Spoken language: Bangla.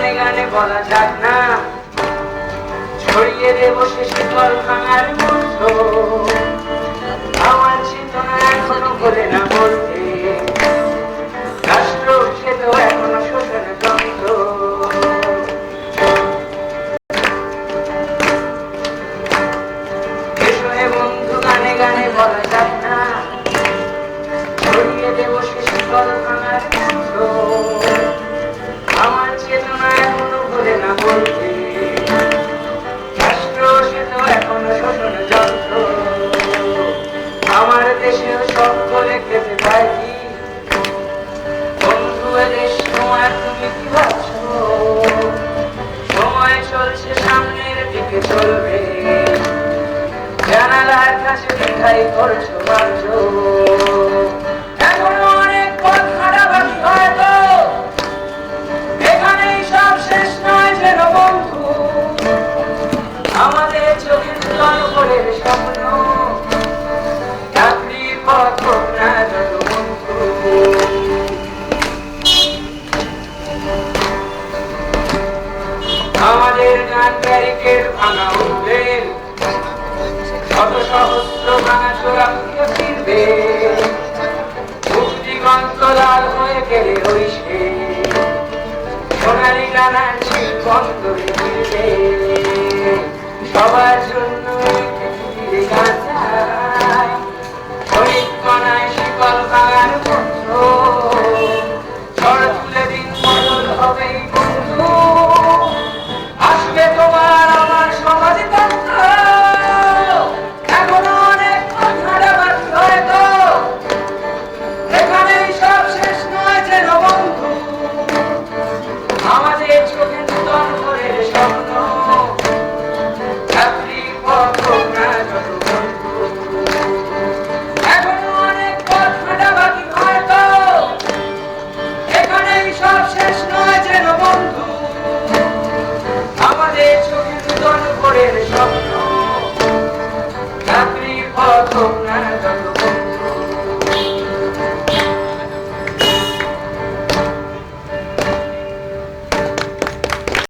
গানে গানে বলা যাক না, ছড়িয়ে দেব সে শীতল ভাঙার মতো। আমার চেতনা এখনো ভোলে না বলতে, রাষ্ট্র সে তো এখনো শোষণ যন্ত্র। এসো হে বন্ধু গানে গানে বলা যাক না, ছড়িয়ে দেব সে শীতল ভাঙার মতো। আমার চেতনা এখনো ভোলে না বলতে, রাষ্ট্র সে তো এখনো শোষণ যন্ত্র। আমার দেশেও সকলে খেতে পায় কি বন্ধু, এদেশ তোমার তুমি কি ভাবছো? সময় চলছে সামনের দিকে চলবে, জানালার কাছে দেখাই করছো ভাবছো।